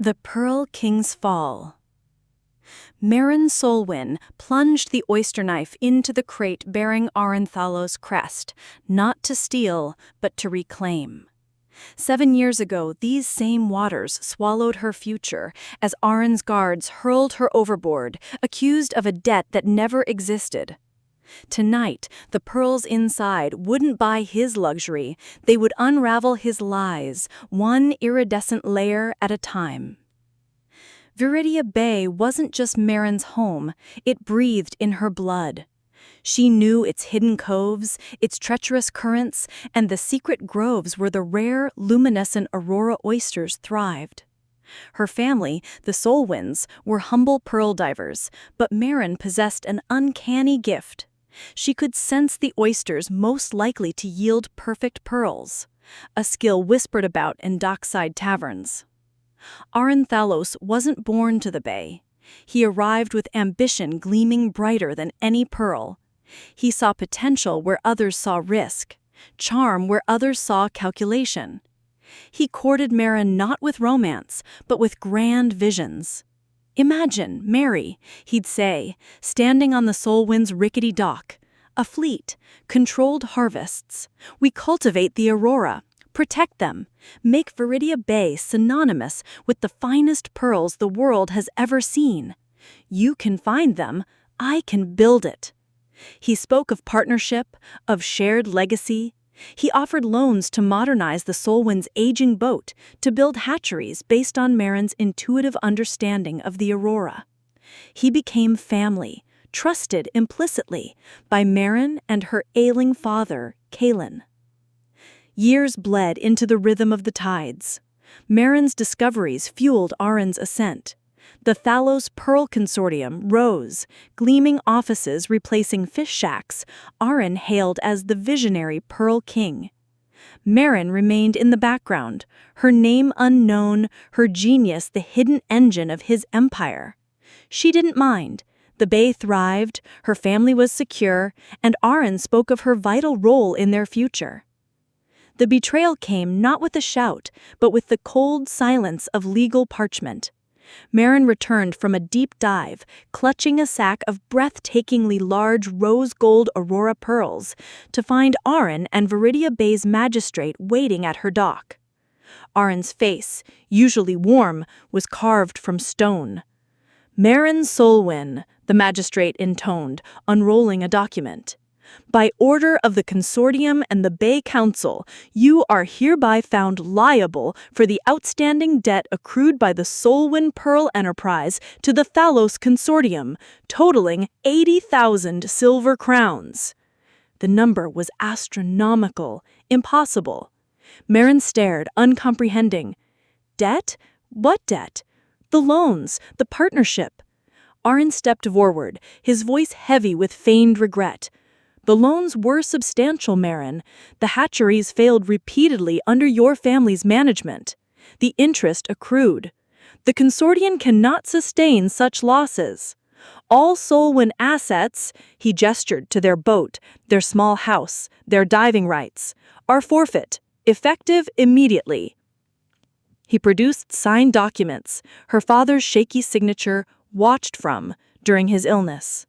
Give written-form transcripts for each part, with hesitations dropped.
The Pearl King's Fall. Maren Solwyn plunged the oyster knife into the crate bearing Arenthallo's crest, not to steal, but to reclaim. 7 years ago, these same waters swallowed her future as Aren's guards hurled her overboard, accused of a debt that never existed. Tonight, the pearls inside wouldn't buy his luxury, they would unravel his lies, one iridescent layer at a time. Viridia Bay wasn't just Maren's home, it breathed in her blood. She knew its hidden coves, its treacherous currents, and the secret groves where the rare, luminescent aurora oysters thrived. Her family, the Solwyns, were humble pearl divers, but Maren possessed an uncanny gift. She could sense the oysters most likely to yield perfect pearls, a skill whispered about in dockside taverns. Arenthallos wasn't born to the bay. He arrived with ambition gleaming brighter than any pearl. He saw potential where others saw risk, charm where others saw calculation. He courted Maren not with romance, but with grand visions. "Imagine, Mary," he'd say, standing on the Solwyn's rickety dock. "A fleet, controlled harvests. We cultivate the aurora, protect them, make Viridia Bay synonymous with the finest pearls the world has ever seen. You can find them, I can build it." He spoke of partnership, of shared legacy. He offered loans to modernize the Solwyn's aging boat, to build hatcheries based on Maren's intuitive understanding of the aurora. He became family, trusted implicitly by Maren and her ailing father, Calin. Years bled into the rhythm of the tides. Maren's discoveries fueled Aren's ascent. The Thallos Pearl Consortium rose, gleaming offices replacing fish shacks, Aren hailed as the visionary Pearl King. Maren remained in the background, her name unknown, her genius the hidden engine of his empire. She didn't mind. The bay thrived, her family was secure, and Aren spoke of her vital role in their future. The betrayal came not with a shout, but with the cold silence of legal parchment. Maren returned from a deep dive, clutching a sack of breathtakingly large rose-gold aurora pearls, to find Aren and Viridia Bay's magistrate waiting at her dock. Aren's face, usually warm, was carved from stone. "Maren Solwyn," the magistrate intoned, unrolling a document. "By order of the Consortium and the Bay Council, you are hereby found liable for the outstanding debt accrued by the Solwyn Pearl Enterprise to the Thallos Consortium, totaling 80,000 silver crowns." The number was astronomical, impossible. Maren stared, uncomprehending. "Debt? What debt?" "The loans, the partnership." Aren stepped forward, his voice heavy with feigned regret. "The loans were substantial, Maren. The hatcheries failed repeatedly under your family's management. The interest accrued. The consortium cannot sustain such losses. All Solwyn assets," he gestured to their boat, their small house, their diving rights, "are forfeit, effective immediately." He produced signed documents, her father's shaky signature watched from during his illness.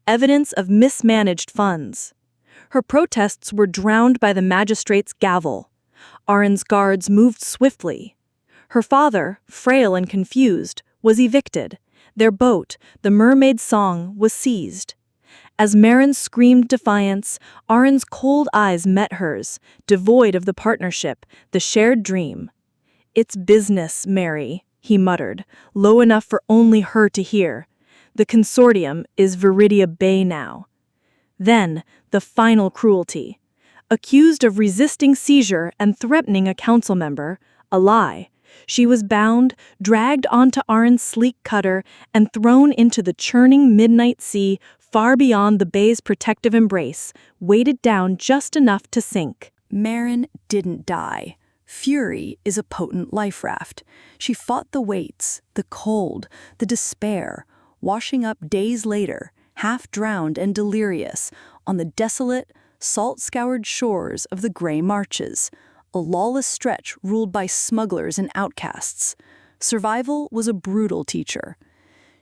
Evidence of mismanaged funds. Her protests were drowned by the magistrate's gavel. Aren's guards moved swiftly. Her father, frail and confused, was evicted. Their boat, the Mermaid's Song, was seized. As Maren screamed defiance, Aren's cold eyes met hers, devoid of the partnership, the shared dream. "It's business, Mary," he muttered, low enough for only her to hear. "The consortium is Viridia Bay now." Then, the final cruelty. Accused of resisting seizure and threatening a council member, a lie, she was bound, dragged onto Aren's sleek cutter, and thrown into the churning midnight sea far beyond the bay's protective embrace, weighted down just enough to sink. Maren didn't die. Fury is a potent life raft. She fought the weights, the cold, the despair, washing up days later, half-drowned and delirious, on the desolate, salt-scoured shores of the Grey Marches, a lawless stretch ruled by smugglers and outcasts. Survival was a brutal teacher.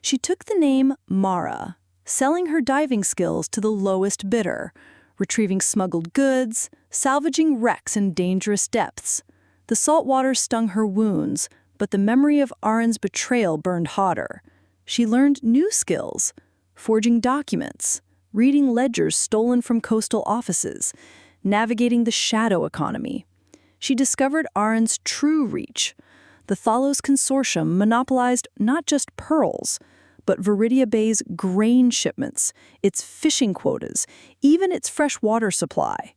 She took the name Mara, selling her diving skills to the lowest bidder, retrieving smuggled goods, salvaging wrecks in dangerous depths. The salt water stung her wounds, but the memory of Aren's betrayal burned hotter. She learned new skills, forging documents, reading ledgers stolen from coastal offices, navigating the shadow economy. She discovered Aren's true reach. The Thalos Consortium monopolized not just pearls, but Viridia Bay's grain shipments, its fishing quotas, even its fresh water supply.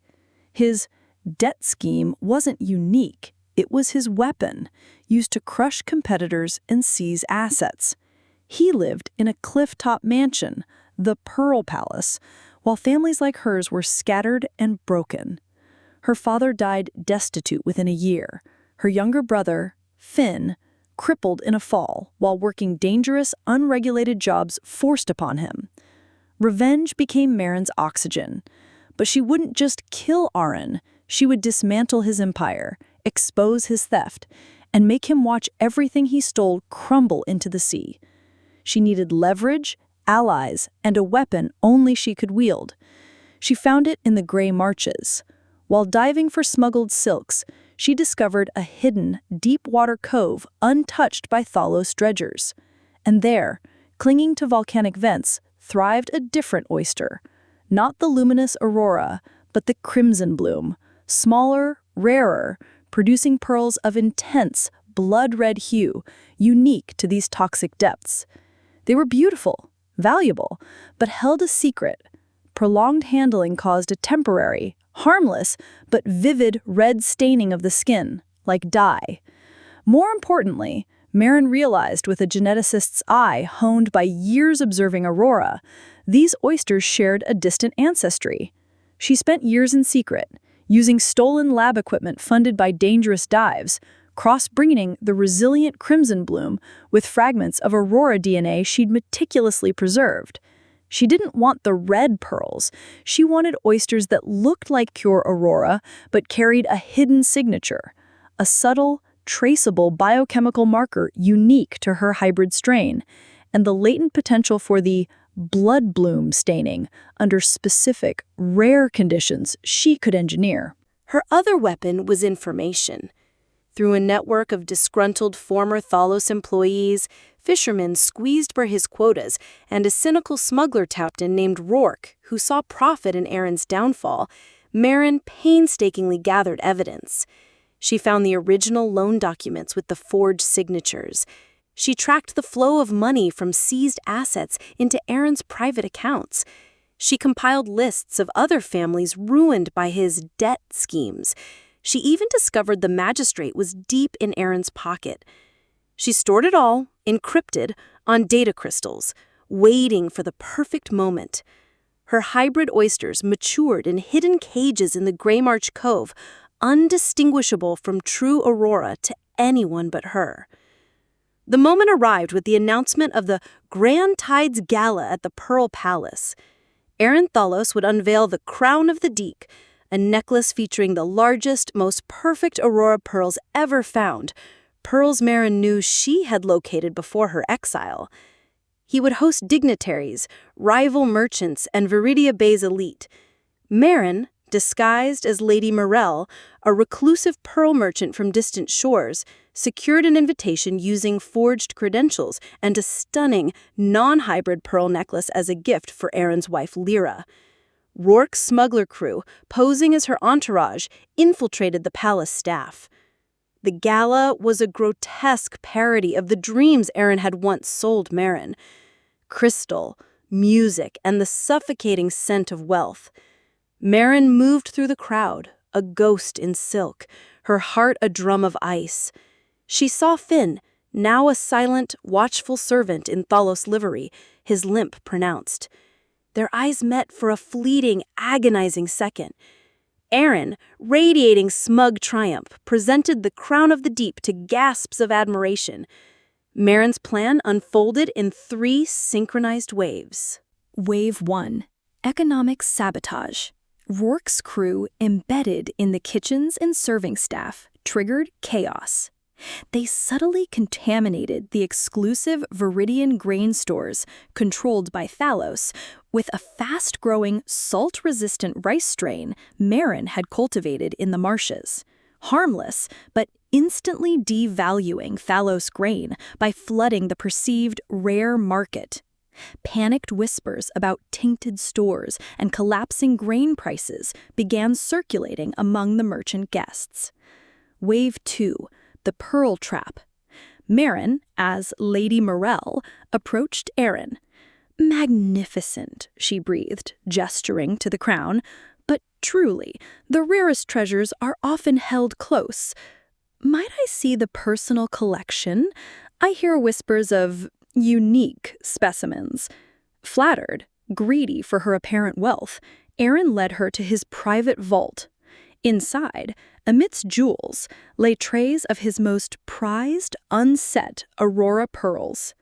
His debt scheme wasn't unique. It was his weapon, used to crush competitors and seize assets. He lived in a cliff-top mansion, the Pearl Palace, while families like hers were scattered and broken. Her father died destitute within a year. Her younger brother, Finn, crippled in a fall while working dangerous, unregulated jobs forced upon him. Revenge became Marin's oxygen. But she wouldn't just kill Aren. She would dismantle his empire, expose his theft, and make him watch everything he stole crumble into the sea. She needed leverage, allies, and a weapon only she could wield. She found it in the Grey Marches. While diving for smuggled silks, she discovered a hidden, deep-water cove untouched by Thalos dredgers. And there, clinging to volcanic vents, thrived a different oyster. Not the luminous aurora, but the crimson bloom, smaller, rarer, producing pearls of intense, blood-red hue, unique to these toxic depths. They were beautiful, valuable, but held a secret. Prolonged handling caused a temporary, harmless, but vivid red staining of the skin, like dye. More importantly, Marin realized with a geneticist's eye honed by years observing aurora, these oysters shared a distant ancestry. She spent years in secret, using stolen lab equipment funded by dangerous dives, cross-breeding the resilient crimson bloom with fragments of aurora DNA she'd meticulously preserved. She didn't want the red pearls. She wanted oysters that looked like pure aurora, but carried a hidden signature, a subtle, traceable biochemical marker unique to her hybrid strain, and the latent potential for the blood bloom staining under specific, rare conditions she could engineer. Her other weapon was information. Through a network of disgruntled former Thalos employees, fishermen squeezed for his quotas, and a cynical smuggler captain named Rourke, who saw profit in Aren's downfall, Marin painstakingly gathered evidence. She found the original loan documents with the forged signatures. She tracked the flow of money from seized assets into Aren's private accounts. She compiled lists of other families ruined by his debt schemes. She even discovered the magistrate was deep in Aren's pocket. She stored it all, encrypted, on data crystals, waiting for the perfect moment. Her hybrid oysters matured in hidden cages in the Grey March Cove, undistinguishable from true aurora to anyone but her. The moment arrived with the announcement of the Grand Tides Gala at the Pearl Palace. Aren Thalos would unveil the Crown of the Deep, a necklace featuring the largest, most perfect aurora pearls ever found, pearls Marin knew she had located before her exile. He would host dignitaries, rival merchants, and Viridia Bay's elite. Marin, disguised as Lady Morel, a reclusive pearl merchant from distant shores, secured an invitation using forged credentials and a stunning, non-hybrid pearl necklace as a gift for Aren's wife Lyra. Rourke's smuggler crew, posing as her entourage, infiltrated the palace staff. The gala was a grotesque parody of the dreams Aren had once sold Marin. Crystal, music, and the suffocating scent of wealth. Marin moved through the crowd, a ghost in silk, her heart a drum of ice. She saw Finn, now a silent, watchful servant in Thalos livery, his limp pronounced. Their eyes met for a fleeting, agonizing second. Aren, radiating smug triumph, presented the Crown of the Deep to gasps of admiration. Marin's plan unfolded in 3 synchronized waves. Wave 1. Economic sabotage. Rourke's crew, embedded in the kitchens and serving staff, triggered chaos. They subtly contaminated the exclusive Viridian grain stores controlled by Thalos with a fast-growing, salt-resistant rice strain Marin had cultivated in the marshes. Harmless, but instantly devaluing Thalos grain by flooding the perceived rare market. Panicked whispers about tainted stores and collapsing grain prices began circulating among the merchant guests. Wave 2. The Pearl Trap. Marin, as Lady Morel, approached Aaron. "Magnificent," she breathed, gesturing to the crown. "But truly, the rarest treasures are often held close. Might I see the personal collection? I hear whispers of unique specimens." Flattered, greedy for her apparent wealth, Aaron led her to his private vault. Inside, amidst jewels, lay trays of his most prized, unset Aurora pearls.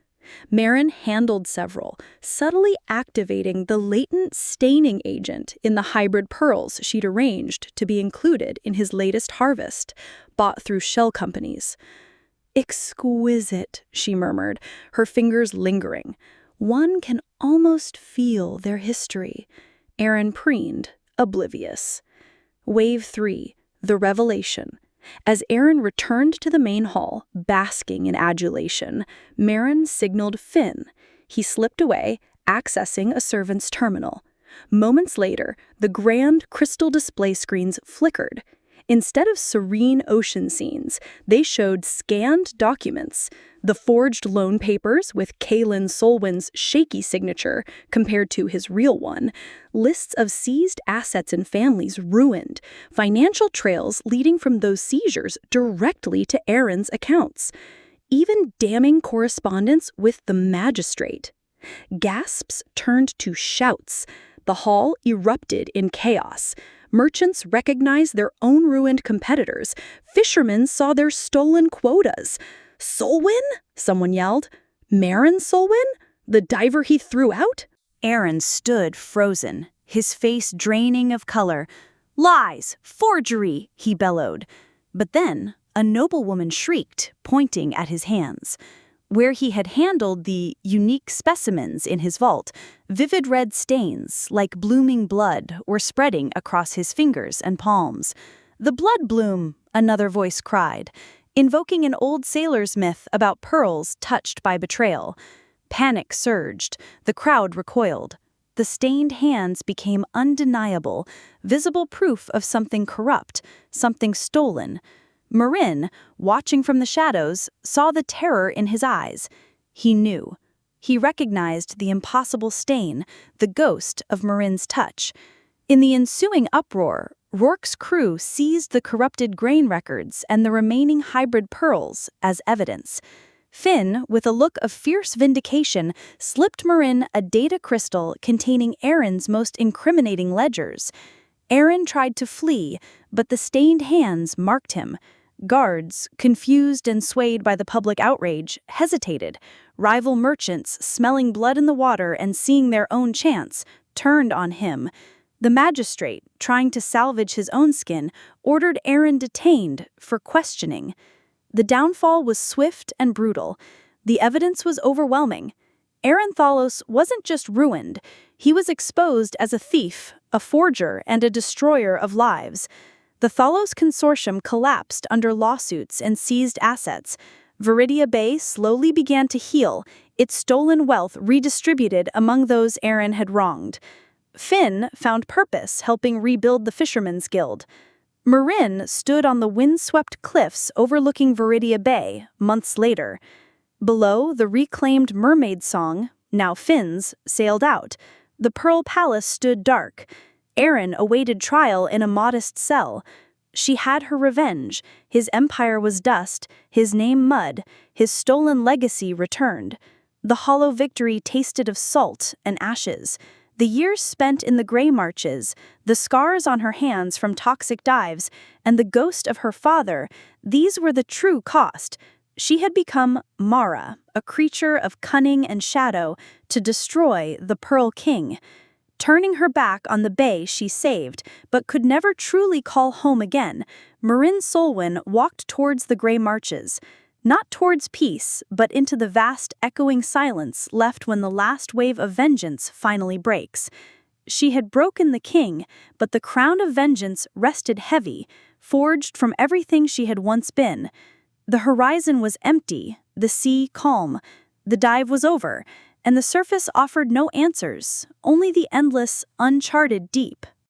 Marin handled several, subtly activating the latent staining agent in the hybrid pearls she'd arranged to be included in his latest harvest, bought through shell companies. "Exquisite," she murmured, her fingers lingering. "One can almost feel their history." Aaron preened, oblivious. Wave 3. The Revelation. As Aaron returned to the main hall, basking in adulation, Marin signaled Finn. He slipped away, accessing a servant's terminal. Moments later, the grand crystal display screens flickered. Instead of serene ocean scenes, they showed scanned documents, the forged loan papers with Kalen Solwyn's shaky signature compared to his real one, lists of seized assets and families ruined, financial trails leading from those seizures directly to Aaron's accounts, even damning correspondence with the magistrate. Gasps turned to shouts. The hall erupted in chaos. Merchants recognized their own ruined competitors. Fishermen saw their stolen quotas. "Solwyn?" someone yelled. "Marin Solwyn? The diver he threw out?" Aaron stood frozen, his face draining of color. "Lies! Forgery!" he bellowed. But then a noblewoman shrieked, pointing at his hands. Where he had handled the unique specimens in his vault, vivid red stains, like blooming blood, were spreading across his fingers and palms. "The blood bloom," another voice cried, invoking an old sailor's myth about pearls touched by betrayal. Panic surged. The crowd recoiled. The stained hands became undeniable, visible proof of something corrupt, something stolen. Marin, watching from the shadows, saw the terror in his eyes. He knew. He recognized the impossible stain, the ghost of Marin's touch. In the ensuing uproar, Rourke's crew seized the corrupted grain records and the remaining hybrid pearls as evidence. Finn, with a look of fierce vindication, slipped Marin a data crystal containing Aaron's most incriminating ledgers. Aaron tried to flee, but the stained hands marked him. Guards, confused and swayed by the public outrage, hesitated. Rival merchants, smelling blood in the water and seeing their own chance, turned on him. The magistrate, trying to salvage his own skin, ordered Aaron detained for questioning. The downfall was swift and brutal. The evidence was overwhelming. Aaron Thalos wasn't just ruined. He was exposed as a thief, a forger, and a destroyer of lives. The Thalos Consortium collapsed under lawsuits and seized assets. Viridia Bay slowly began to heal, its stolen wealth redistributed among those Aaron had wronged. Finn found purpose helping rebuild the Fishermen's Guild. Marin stood on the windswept cliffs overlooking Viridia Bay months later. Below, the reclaimed mermaid song, now Finn's, sailed out. The Pearl Palace stood dark. Aaron awaited trial in a modest cell. She had her revenge. His empire was dust, his name mud, his stolen legacy returned. The hollow victory tasted of salt and ashes. The years spent in the gray marches, the scars on her hands from toxic dives, and the ghost of her father, these were the true cost. She had become Mara, a creature of cunning and shadow, to destroy the Pearl King. Turning her back on the bay she saved, but could never truly call home again, Marin Solwyn walked towards the gray marches. Not towards peace, but into the vast echoing silence left when the last wave of vengeance finally breaks. She had broken the king, but the crown of vengeance rested heavy, forged from everything she had once been. The horizon was empty, the sea calm. The dive was over, and the surface offered no answers, only the endless, uncharted deep.